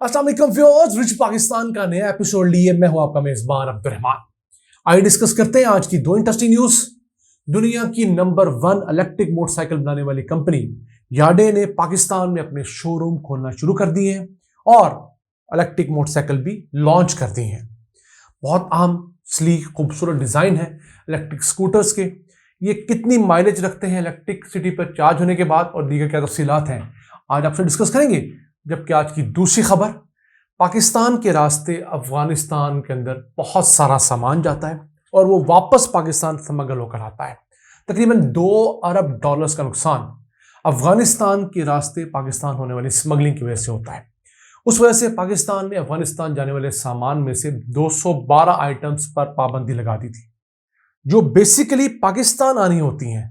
अस्सलाम वालेकुम viewers, rich Pakistan का नया एपिसोड लिए मैं हूं आपका मेजबान अब्दुर्रहमान। आइए डिस्कस करते हैं आज की दो इंटरेस्टिंग न्यूज। दुनिया की नंबर 1 इलेक्ट्रिक मोटरसाइकिल बनाने वाली कंपनी यार्डे ने पाकिस्तान में अपने शोरूम खोलना शुरू कर दिए हैं और इलेक्ट्रिक मोटरसाइकिल भी लॉन्च कर दी हैं। बहुत आम स्लीक खूबसूरत डिजाइन है इलेक्ट्रिक स्कूटर्स के। ये कितनी माइलेज रखते हैं इलेक्ट्रिसिटी पर चार्ज होने के बाद और दीगर क्या तफसीलात हैं आज आपसे डिस्कस करेंगे। जबकि आज की दूसरी खबर, पाकिस्तान के रास्ते अफगानिस्तान के अंदर बहुत सारा सामान जाता है और वो वापस पाकिस्तान स्मगल होकर आता है। तकरीबन 2 अरब डॉलर्स का नुकसान अफगानिस्तान के रास्ते पाकिस्तान होने वाली स्मगलिंग की वजह से होता है। उस वजह से पाकिस्तान ने अफगानिस्तान जाने वाले सामान में से 212 आइटम्स पर पाबंदी लगा दी थी, जो बेसिकली पाकिस्तान आनी होती हैं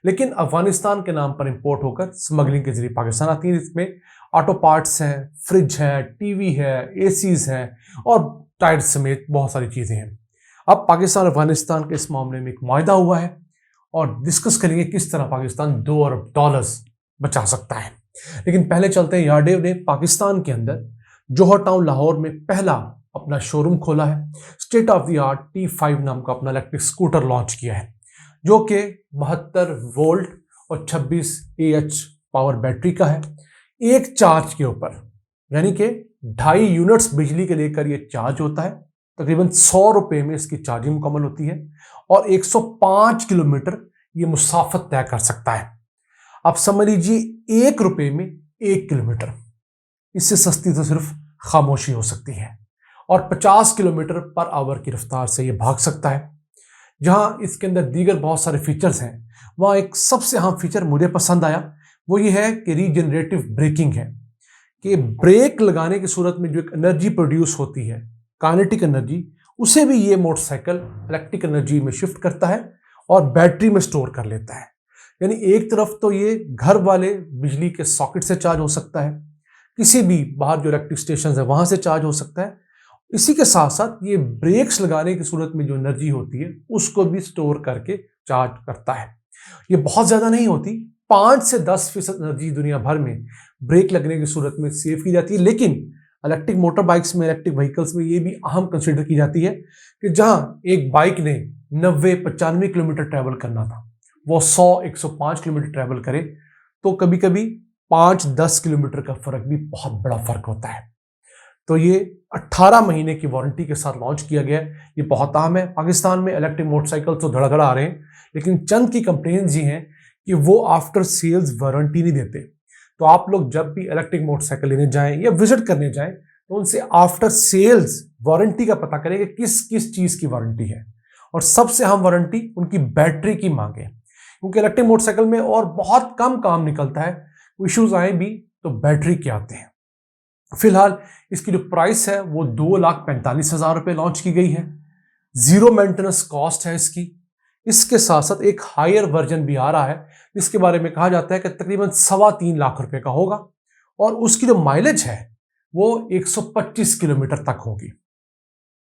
लेकिन अफगानिस्तान के नाम पर इंपोर्ट होकर स्मगलिंग के जरिए पाकिस्तान आती हैं। इसमें ऑटो पार्ट्स हैं, फ्रिज है, टीवी है, एसीज हैं और टायर समेत बहुत सारी चीजें हैं। अब पाकिस्तान और अफगानिस्तान के इस मामले में एक मुआहदा हुआ है और डिस्कस करेंगे किस तरह पाकिस्तान 2 अरब डॉलर्स बचा सकता है। लेकिन पहले चलते हैं, यार्डे ने पाकिस्तान के अंदर जोहर टाउन लाहौर में पहला अपना शोरूम खोला है। State of the art T5 नाम का अपना इलेक्ट्रिक स्कूटर लॉन्च किया है, जो कि 72 वोल्ट और 26 AH पावर बैटरी का है। एक चार्ज के ऊपर यानी कि 2.5 यूनिट्स बिजली के लेकर यह चार्ज होता है। तकरीबन 100 रुपए में इसकी चार्जिंग मुकम्मल होती है और 105 किलोमीटर ये मुसाफत तय कर सकता है। आप समझ लीजिए 1 रुपए में 1 किलोमीटर। इससे सस्ती तो सिर्फ खामोशी हो सकती है और 50 किलोमीटर पर आवर की रफ्तार से यह भाग सकता है। जहां इसके अंदर दीगर बहुत सारे फीचर्स हैं, वहां एक सबसे अहम फीचर मुझे पसंद आया, वो ये है कि रीजनरेटिव ब्रेकिंग है। कि ब्रेक लगाने की सूरत में जो एक एनर्जी प्रोड्यूस होती है, काइनेटिक एनर्जी, उसे भी ये मोटरसाइकिल इलेक्ट्रिक एनर्जी में शिफ्ट करता है और बैटरी में स्टोर कर लेता है। यानी एक तरफ तो ये घर वाले बिजली के सॉकेट से चार्ज हो सकता है, किसी भी बाहर जो इलेक्ट्रिक स्टेशन है वहां से चार्ज हो सकता है। इसी के साथ साथ ये ब्रेक्स लगाने की सूरत में जो एनर्जी होती है उसको भी स्टोर करके चार्ज करता है। ये बहुत ज्यादा नहीं होती, 5 से 10% एनर्जी दुनिया भर में ब्रेक लगने की सूरत में सेव की जाती है। लेकिन इलेक्ट्रिक मोटर बाइक्स में, इलेक्ट्रिक व्हीकल्स में ये भी अहम कंसीडर की जाती है कि जहां एक बाइक ने 90-95 किलोमीटर ट्रैवल करना था, वो 100-105 किलोमीटर ट्रैवल करे तो कभी कभी 5-10 किलोमीटर का फर्क भी बहुत बड़ा फर्क होता है। तो ये 18 महीने की वारंटी के साथ लॉन्च किया गया है। ये बहुत आम है पाकिस्तान में। इलेक्ट्रिक मोटरसाइकिल तो धड़ाधड़ आ रहे हैं, लेकिन चंद की कंप्लेंट्स ये हैं कि वो आफ्टर सेल्स वारंटी नहीं देते। तो आप लोग जब भी इलेक्ट्रिक मोटरसाइकिल लेने जाएं या विजिट करने जाएं तो उनसे आफ्टर सेल्स वारंटी का पता करें कि किस किस चीज की वारंटी है। और सबसे अहम वारंटी उनकी बैटरी की मांगे, क्योंकि इलेक्ट्रिक मोटरसाइकिल में और बहुत कम काम निकलता है। इश्यूज आए भी तो बैटरी के आते हैं। फिलहाल इसकी जो प्राइस है वो 2,45,000 रुपये लॉन्च की गई है। जीरो मेंटेनेंस कॉस्ट है इसकी। इसके साथ साथ एक हायर वर्जन भी आ रहा है जिसके बारे में कहा जाता है कि तकरीबन 3.25 लाख रुपए का होगा और उसकी जो माइलेज है वो 125 किलोमीटर तक होगी।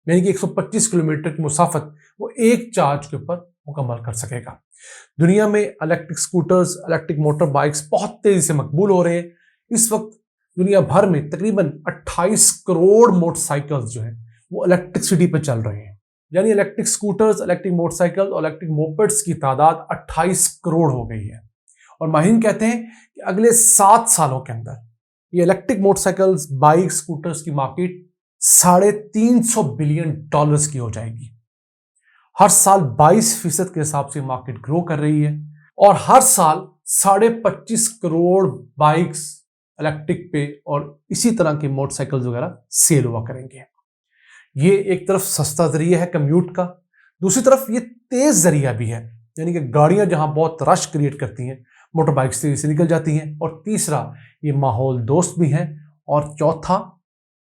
यानी कि 125 किलोमीटर की मुसाफत वो एक चार्ज के ऊपर मुकम्मल कर सकेगा। दुनिया में electric scooters, electric motor bikes बहुत तेजी से मकबूल हो रहे हैं। इस वक्त दुनिया भर में तकरीबन 28 करोड़ मोटरसाइकिल्स जो हैं वो इलेक्ट्रिसिटी पर चल रहे हैं। यानी इलेक्ट्रिक स्कूटर्स, इलेक्ट्रिक मोटरसाइकिल और इलेक्ट्रिक मोपेड्स की तादाद 28 करोड़ हो गई है। और माहिरीन कहते हैं कि अगले 7 सालों के अंदर ये इलेक्ट्रिक मोटरसाइकिल्स, बाइक, स्कूटर्स की मार्केट $350 बिलियन की हो जाएगी। हर साल 22% के हिसाब से मार्केट ग्रो कर रही है और हर साल 25.5 करोड़ बाइक्स इलेक्ट्रिक पे और इसी तरह के मोटरसाइकिल्स वगैरह सेल हुआ करेंगे। ये एक तरफ सस्ता जरिया है कम्यूट का, दूसरी तरफ ये तेज जरिया भी है। यानी कि गाड़ियां जहां बहुत रश क्रिएट करती हैं, मोटर बाइक्स तेजी से निकल जाती हैं। और तीसरा, ये माहौल दोस्त भी हैं। और चौथा,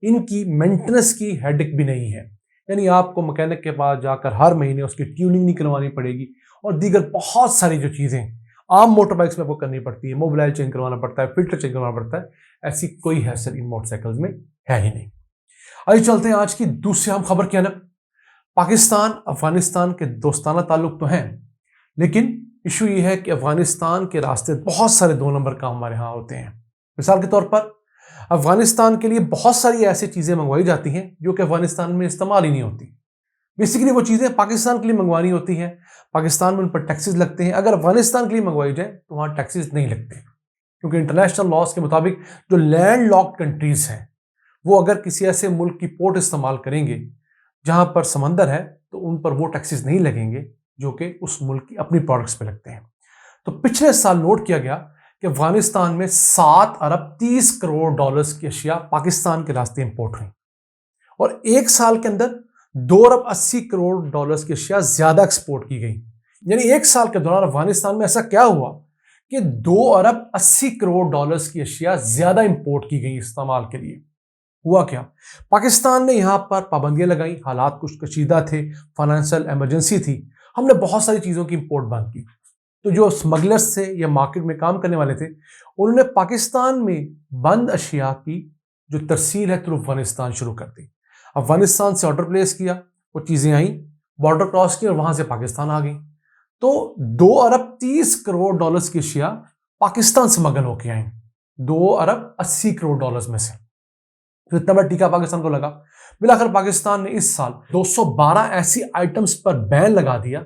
इनकी मेंटेनेंस की हेडेक भी नहीं है। यानी आपको मैकेनिक के पास जाकर हर महीने उसकी ट्यूनिंग नहीं करवानी पड़ेगी और दीगर बहुत सारी जो चीजें आम मोटर बाइक्स में आपको करनी पड़ती है, मोबाइल चेंज करवाना पड़ता है, फिल्टर चेंज करवाना पड़ता है, ऐसी कोई हैसल इन मोटरसाइकिल्स में है ही नहीं। आइए चलते हैं आज की दूसरी अहम खबर की जानब। पाकिस्तान अफगानिस्तान के दोस्ताना ताल्लुक तो हैं, लेकिन इशू ये है कि अफगानिस्तान के रास्ते बहुत सारे 2 नंबर काम हमारे यहाँ होते हैं। मिसाल के तौर पर अफगानिस्तान के लिए बहुत सारी ऐसी चीज़ें मंगवाई जाती हैं जो कि अफगानिस्तान में इस्तेमाल ही नहीं होती। बेसिकली वो चीज़ें पाकिस्तान के लिए मंगवानी होती हैं, पाकिस्तान में उन पर टैक्सेस लगते हैं। अगर अफगानिस्तान के लिए मंगवाई जाए तो वहाँ टैक्सेस नहीं लगते, क्योंकि इंटरनेशनल लॉज के मुताबिक जो लैंड लॉक्ड कंट्रीज़ हैं वो अगर किसी ऐसे मुल्क की पोर्ट इस्तेमाल करेंगे जहाँ पर समंदर है तो उन पर वो टैक्सेस नहीं लगेंगे जो कि उस मुल्क की अपनी प्रोडक्ट्स पे लगते हैं। तो पिछले साल नोट किया गया कि अफगानिस्तान में 7 अरब 30 करोड़ डॉलर्स की अशिया पाकिस्तान के रास्ते इंपोर्ट हुई और एक साल के अंदर 2 अरब 80 करोड़ डॉलर्स की अशिया ज्यादा एक्सपोर्ट की गई। यानी एक साल के दौरान अफगानिस्तान में ऐसा क्या हुआ कि 2 अरब 80 करोड़ डॉलर्स की अशिया ज्यादा इंपोर्ट की गई इस्तेमाल के लिए। हुआ क्या? पाकिस्तान ने यहां पर पाबंदियां लगाई, हालात कुछ कशीदा थे, फाइनेंशियल इमरजेंसी थी, हमने बहुत सारी चीज़ों की इंपोर्ट बंद की। तो जो स्मगलर्स थे या मार्केट में काम करने वाले थे उन्होंने पाकिस्तान में बंद अशिया की जो तरसील है थ्रू अफगानिस्तान शुरू कर दी। अफगानिस्तान से ऑर्डर प्लेस किया, वो चीज़ें आई, बॉर्डर क्रॉस की और वहां से पाकिस्तान आ गई। तो 2 अरब 30 करोड़ डॉलर्स की अशिया पाकिस्तान स्मगल होके आई, 2 अरब 80 करोड़ डॉलर्स में से। तो इतना बड़ा टीका पाकिस्तान को लगा। मिलाकर पाकिस्तान ने इस साल 212 ऐसी आइटम्स पर बैन लगा दिया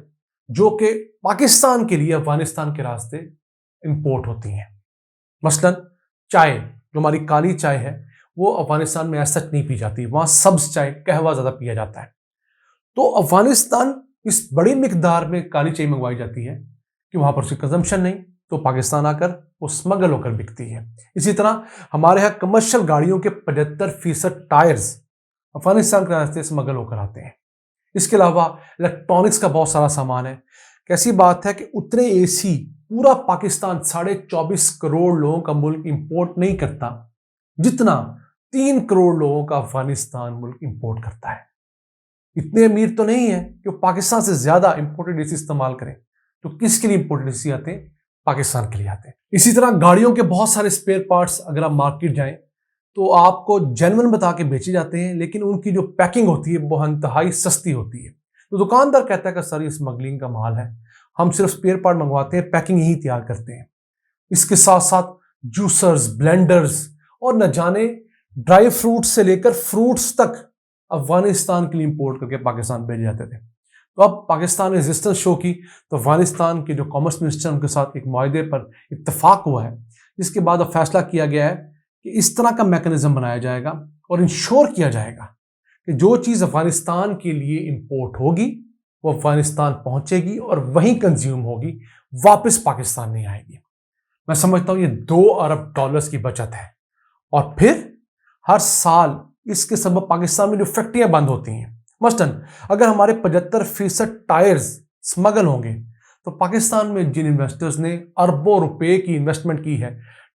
जो कि पाकिस्तान के लिए अफगानिस्तान के रास्ते इंपोर्ट होती हैं। मसलन चाय, जो हमारी काली चाय है वो अफगानिस्तान में ऐसा नहीं पी जाती, वहां सब्ज चाय, कहवा ज्यादा पिया जाता है। तो अफगानिस्तान इस बड़ी मिकदार में काली चाय मंगवाई जाती है कि वहां पर उसकी कंजम्पशन नहीं, तो पाकिस्तान आकर वो स्मगल होकर बिकती है। इसी तरह हमारे यहाँ कमर्शियल गाड़ियों के 75% टायर्स अफगानिस्तान के रास्ते स्मगल होकर आते हैं। इसके अलावा इलेक्ट्रॉनिक्स का बहुत सारा सामान है। कैसी बात है कि उतने एसी पूरा पाकिस्तान 24.5 करोड़ लोगों का मुल्क इंपोर्ट नहीं करता जितना 3 करोड़ लोगों का अफगानिस्तान मुल्क इंपोर्ट करता है। इतने अमीर तो नहीं है कि वो पाकिस्तान से ज्यादा इंपोर्टेड एसी इस्तेमाल करें। तो किसके लिए इंपोर्टेड एसी आते हैं? पाकिस्तान के लिए आते हैं। इसी तरह गाड़ियों के बहुत सारे स्पेयर पार्ट्स अगर आप मार्केट जाएं तो आपको जेन्युइन बता के बेचे जाते हैं, लेकिन उनकी जो पैकिंग होती है वो इंतहाई सस्ती होती है। तो दुकानदार कहता है कि सर ये स्मगलिंग का माल है, हम सिर्फ स्पेयर पार्ट मंगवाते हैं, पैकिंग ही तैयार करते हैं। इसके साथ साथ जूसर्स, ब्लेंडर्स और न जाने ड्राई फ्रूट्स से लेकर फ्रूट्स तक अफगानिस्तान के लिए इंपोर्ट करके पाकिस्तान भेजे जाते थे। तो अब पाकिस्तान ने रेजिस्टेंस शो की तो अफगानिस्तान के जो कॉमर्स मिनिस्टर उनके साथ एक मुआहदे पर इत्तेफाक हुआ है, जिसके बाद अब फैसला किया गया है कि इस तरह का मैकेनिज्म बनाया जाएगा और इंश्योर किया जाएगा कि जो चीज़ अफगानिस्तान के लिए इंपोर्ट होगी वो अफगानिस्तान पहुंचेगी और वहीं कंज्यूम होगी, वापस पाकिस्तान नहीं आएगी। मैं समझता हूं ये 2 अरब डॉलर्स की बचत है। और फिर हर साल इसके सबब पाकिस्तान में जो फैक्ट्रियां बंद होती हैं, मसलन अगर हमारे 75% टायर्स स्मगल होंगे तो पाकिस्तान में जिन इन्वेस्टर्स ने अरबों रुपए की इन्वेस्टमेंट की है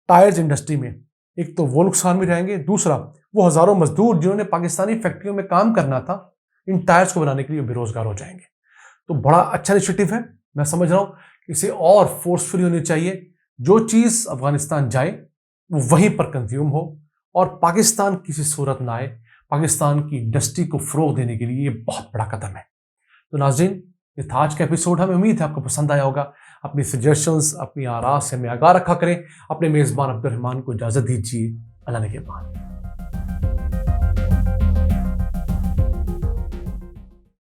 टायर्स इंडस्ट्री में, एक तो वो नुकसान में रहेंगे, दूसरा वो हजारों मजदूर जिन्होंने पाकिस्तानी फैक्ट्रियों में काम करना था इन टायर्स को बनाने के लिए बेरोजगार हो जाएंगे। तो बड़ा अच्छा इनिशिएटिव है। मैं समझ रहा हूं कि इसे और फोर्सफुली होनी चाहिए। जो चीज अफगानिस्तान जाए वो वहीं पर कंज्यूम हो और पाकिस्तान किसी सूरत ना आए। पाकिस्तान की इंडस्ट्री को फरोग देने के लिए ये बहुत बड़ा कदम है। तो नाज़रीन, ये था आज का एपिसोड। हमें उम्मीद है आपको पसंद आया होगा। अपनी सजेशंस, अपनी आराज़ से हमें आगाह रखा करें। अपने मेज़बान अब्दुल रहमान को इजाज़त दीजिए। अल्लाह ने के बाद।